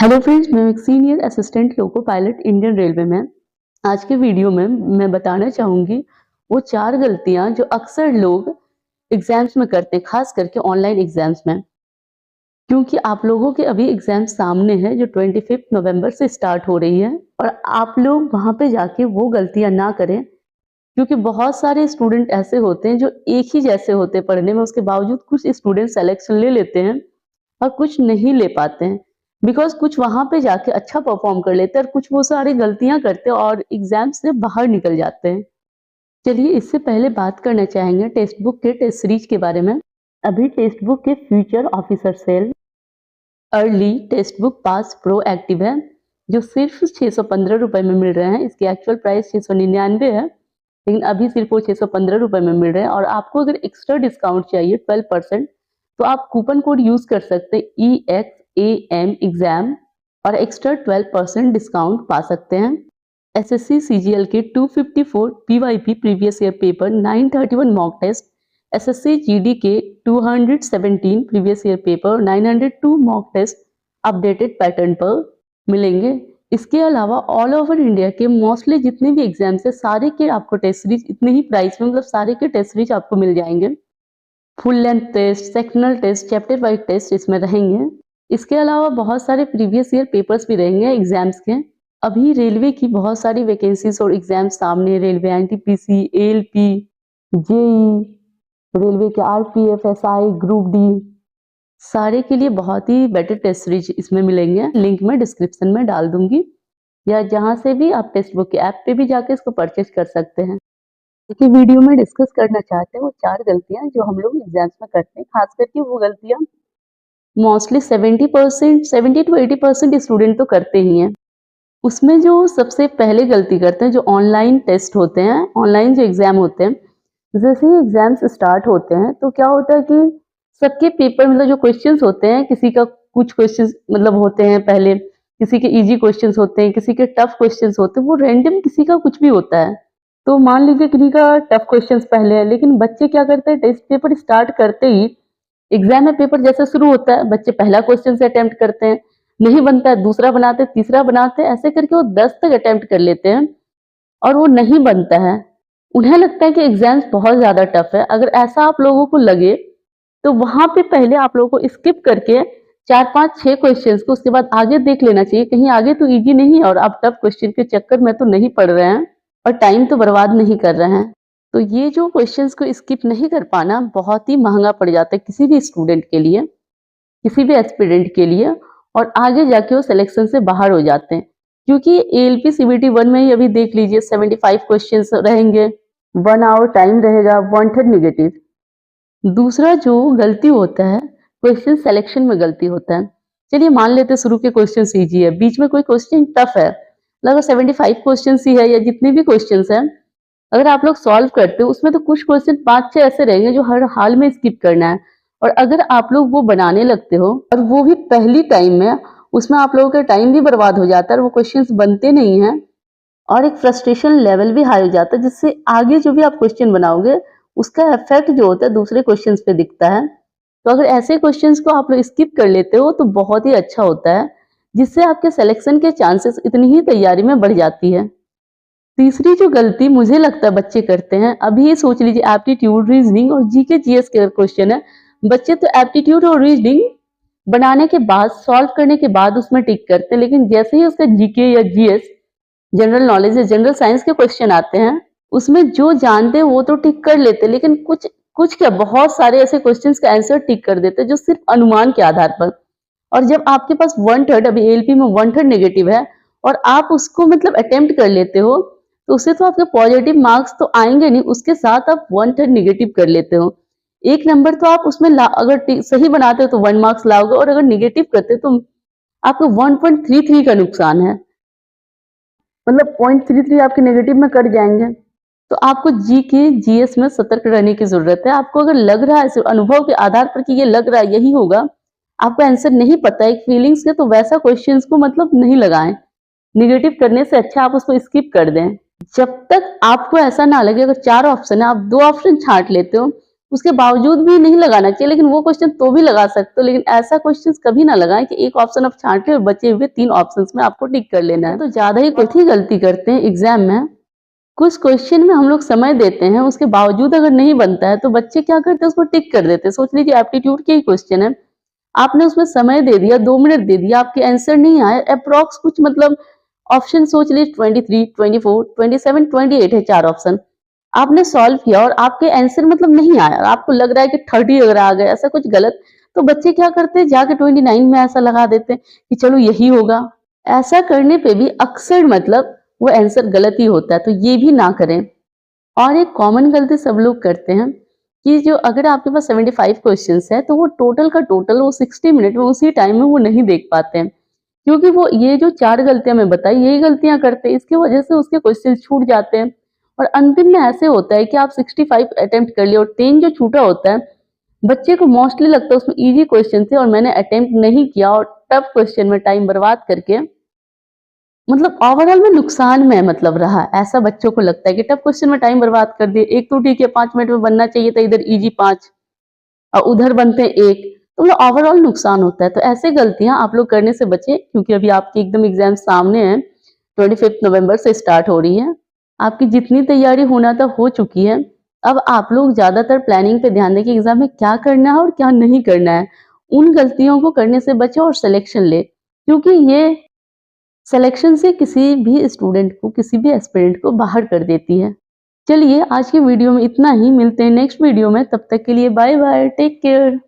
Hello friends, मैं एक senior assistant loco pilot Indian railway में। आज के वीडियो में मैं बताना चाहूँगी वो 4 गलतियाँ जो अक्सर लोग एग्ज़ाम्स में करते हैं, ख़ास करके ऑनलाइन एग्ज़ाम्स में। क्योंकि आप लोगों के अभी एग्ज़ाम सामने है जो 25 नवंबर से स्टार्ट हो रही है और आप लोग वहाँ पे जाके वो गलतियाँ ना करें, क्योंकि बहुत सारे स्टूडेंट ऐसे होते हैं जो एक ही जैसे होते हैं पढ़ने में, उसके बावजूद कुछ स्टूडेंट सिलेक्शन ले लेते हैं और कुछ नहीं ले पाते हैं। बिकॉज़ कुछ वहाँ पे जाके अच्छा परफ़ॉर्म कर लेते हैं और कुछ वो सारी गलतियाँ करते हैं और एग्ज़ाम से बाहर निकल जाते हैं। चलिए इससे पहले बात करना चाहेंगे टेक्स्ट बुक के टेस्ट सीरीज़ के बारे में। अभी टेक्स्ट बुक के future officer sale early text book pass proactive है, जो सिर्फ 615 रुपए में मिल रहे हैं। इसकी एक्चुअल प्राइस 699 है, लेकिन अभी सिर्फ वो 615 रुपए में मिल रहे हैं। और आपको अगर एक्स्ट्रा डिस्काउंट चाहिए 12%, तो आप कूपन कोड यूज कर सकते हैं EXAM एग्जाम और एक्स्ट्रा 12% डिस्काउंट पा सकते हैं। SSC CGL के 254 PYP previous year paper, 931 mock test, SSC GD के 217 previous year paper, 902 mock test updated pattern पर मिलेंगे। इसके अलावा ऑल ओवर इंडिया के मोस्टली जितने भी एग्जाम्स है सारे के आपको टेस्ट सीरीज इतने ही प्राइस में, मतलब सारे के टेस्ट सीरीज आपको मिल जाएंगे। Full length test, sectional test, chapter wise test इसमें रहेंगे। इसके अलावा बहुत सारे प्रीवियस ईयर पेपर्स भी रहेंगे एग्जाम्स के। अभी रेलवे की बहुत सारी वैकेंसीज और एग्जाम सामने, railway NTPC, ALP, JEE, railway के RPF, SI, ग्रुप डी, सारे के लिए बहुत ही बेटर टेस्ट सीरीज इसमें मिलेंगे। लिंक मैं डिस्क्रिप्शन में डाल दूंगी, या जहां से भी आप टेक्स्ट बुक के ऐप पे भी जाके इसको परचेज कर सकते हैं। देखिए वीडियो में डिस्कस करना चाहते हैं वो 4 गलतियां जो हम लोग एग्जाम्स में करते हैं, खास करके वो गलतियां मोस्टली 70 to 80% स्टूडेंट तो करते ही हैं। उसमें जो सबसे पहले गलती करते हैं, जो ऑनलाइन टेस्ट होते हैं, ऑनलाइन जो एग्जाम होते हैं, जैसे ही एग्जाम्स स्टार्ट होते हैं तो क्या होता है कि सबके पेपर, मतलब जो क्वेश्चंस होते हैं, किसी का कुछ क्वेश्चंस मतलब होते हैं पहले, किसी के इजी क्वेश्चंस होते हैं, किसी के टफ क्वेश्चंस होते हैं, वो रैंडम किसी का कुछ भी होता है। तो मान लीजिए किसी का टफ क्वेश्चंस पहले है, लेकिन बच्चे क्या करते हैं, टेस्ट पेपर स्टार्ट करते ही एग्जाम में पेपर जैसे शुरू होता है, बच्चे पहला क्वेश्चन से अटेम्प्ट करते हैं, नहीं बनता है दूसरा बनाते, तीसरा बनाते, ऐसे करके वो 10 तक अटेम्प्ट कर लेते हैं और वो नहीं बनता है। उन्हें लगता है कि एग्जाम्स बहुत ज्यादा टफ है। अगर ऐसा आप लोगों को लगे तो वहां पे पहले आप लोगों को स्किप करके 4 5 6 क्वेश्चंस को उसके बाद आगे देख लेना चाहिए, कहीं आगे तो इजी नहीं है और आप टफ क्वेश्चन के चक्कर में तो नहीं पड़ रहे हैं और टाइम तो बर्बाद नहीं कर रहे हैं। तो ये जो क्वेश्चंस को स्किप नहीं कर पाना बहुत ही महंगा पड़ जाता है किसी भी स्टूडेंट के लिए, किसी भी एस्पिरेंट के लिए, और आगे जाके वो सिलेक्शन से बाहर हो जाते हैं। क्योंकि ALP CBT 1 में ही अभी देख लीजिए 75 क्वेश्चंस रहेंगे, 1 आवर टाइम रहेगा, 1/3 नेगेटिव। दूसरा जो गलती होता है, क्वेश्चन सिलेक्शन में गलती होता है। चलिए मान लेते हैं शुरू के क्वेश्चन इजी है, बीच में कोई क्वेश्चन टफ है, लगभग 75 क्वेश्चन ही है या जितने भी क्वेश्चन हैं, अगर आप लोग सॉल्व करते हो उसमें तो कुछ क्वेश्चन 5-6 ऐसे रहेंगे जो हर हाल में स्किप करना है। और अगर आप लोग वो बनाने लगते हो और वो भी पहली टाइम में, उसमें आप लोगों का टाइम भी बर्बाद हो जाता है और वो क्वेश्चंस बनते नहीं हैं और एक फ्रस्ट्रेशन लेवल भी हाई हो जाता है, जिससे आगे जो भी आप क्वेश्चन बनाओगे उसका इफेक्ट जो होता है दूसरे क्वेश्चंस पे दिखता है। तो अगर ऐसे क्वेश्चंस को आप लोग स्किप कर लेते हो तो बहुत ही अच्छा होता है, जिससे आपके सिलेक्शन के चांसेस इतनी ही तैयारी में बढ़ जाती है। तीसरी जो गलती मुझे लगता है बच्चे करते हैं, अभी ये सोच लीजिए एप्टीट्यूड, रीजनिंग और जीके जीएस के क्वेश्चन है, बच्चे तो एप्टीट्यूड और रीजनिंग बनाने के बाद, सॉल्व करने के बाद उसमें टिक करते हैं, लेकिन जैसे ही उसका जीके या जीएस, जनरल नॉलेज या जनरल साइंस के क्वेश्चन आते हैं, उसमें जो जानते हैं वो तो टिक कर लेते हैं, लेकिन कुछ कुछ क्या बहुत सारे ऐसे क्वेश्चंस का आंसर टिक कर देते हैं जो सिर्फ अनुमान के आधार पर। और जब आपके पास 1/3, अभी ALP में 1/3 नेगेटिव है और आप उसको मतलब अटेम्प्ट कर लेते हो, तो उससे तो आपके पॉजिटिव मार्क्स तो आएंगे नहीं, उसके साथ आप 1/3 नेगेटिव कर लेते हो। 1 नंबर तो आप उसमें अगर सही बनाते हो तो 1 मार्क्स लाओगे, और अगर नेगेटिव करते हो तो आपको 1.33 का नुकसान है, मतलब 0.33 आपके नेगेटिव में कट जाएंगे। तो आपको जीके जीएस में सतर्क रहने की जरूरत है। आपको अगर लग रहा है सिर्फ अनुभव के आधार पर कि ये लग रहा है यही होगा, आपको आंसर नहीं पता है फीलिंग्स के, तो वैसा क्वेश्चंस को मतलब नहीं लगाएं। निगेटिव करने से अच्छा आप उसको स्किप कर दें। जब तक आपको ऐसा ना लगे, अगर 4 ऑप्शन है आप 2 ऑप्शन छांट लेते हो, उसके बावजूद भी नहीं लगाना चाहिए, लेकिन वो क्वेश्चन तो भी लगा सकते हो, लेकिन ऐसा क्वेश्चन कभी ना लगाएं कि एक ऑप्शन आप छांट के बचे हुए 3 ऑप्शंस में आपको टिक कर लेना है। तो ज्यादा ही कठिन गलती करते हैं एग्जाम में। कुछ क्वेश्चन में हम लोग समय देते हैं, उसके बावजूद अगर नहीं बनता है तो बच्चे क्या करते हैं, उसको टिक कर देते हैं। सोच लीजिए एप्टीट्यूड के ही क्वेश्चन है, आपने उसमें समय दे दिया, 2 मिनट दे दिया, आपके आंसर नहीं आए, अप्रॉक्स कुछ मतलब ऑप्शन सोच लीजिए 23, 24, 27, 28 है 4 ऑप्शन। आपने सॉल्व किया और आपके आंसर मतलब नहीं आया, आपको लग रहा है कि 30 अगर आ गए, ऐसा कुछ गलत, तो बच्चे क्या करते हैं, जाके 29 में ऐसा लगा देते हैं कि चलो यही होगा। ऐसा करने पे भी अक्सर मतलब वो आंसर गलत ही होता है, तो ये भी ना करें। और एक कॉमन गलती सब लोग करते हैं कि जो अगर आपके पास 75 क्वेश्चंस है तो वो टोटल का टोटल वो 60 मिनट में उसी टाइम में वो नहीं देख पाते हैं, क्योंकि वो ये जो 4 गलतियां मैं बताई यही गलतियां करते हैं, इसकी वजह से उसके क्वेश्चन छूट जाते हैं। और अंतिम में ऐसे होता है कि आप 65 अटेम्प्ट कर लिए और 10 जो छूटा होता है, बच्चे को मोस्टली लगता है उसमें इजी क्वेश्चन थे और मैंने अटेम्प्ट नहीं किया और टफ क्वेश्चन में टाइम बर्बाद करके मतलब ओवरऑल में नुकसान में मतलब रहा। ऐसा बच्चों को लगता है कि टफ क्वेश्चन में टाइम बर्बाद कर दिए, एक तो ठीक है 5 मिनट में बनना चाहिए था, इधर इजी 5 और उधर बनते 1, तो मतलब ओवरऑल नुकसान होता है। तो ऐसे गलतियां आप लोग करने से बचें, क्योंकि अभी आपकी एकदम एग्जाम सामने है, 25 नवंबर से स्टार्ट हो रही है। आपकी जितनी तैयारी होना था हो चुकी है। अब आप लोग ज्यादातर प्लानिंग पे ध्यान दें कि एग्जाम में क्या करना है और क्या नहीं करना है। उन गलतियों को करने से बचें और सिलेक्शन ले, क्योंकि ये सिलेक्शन से किसी भी स्टूडेंट को, किसी भी एस्पिरेंट को बाहर कर देती है। चलिए आज की वीडियो में इतना ही, मिलते हैं नेक्स्ट वीडियो में, तब तक के लिए बाय बाय, टेक केयर।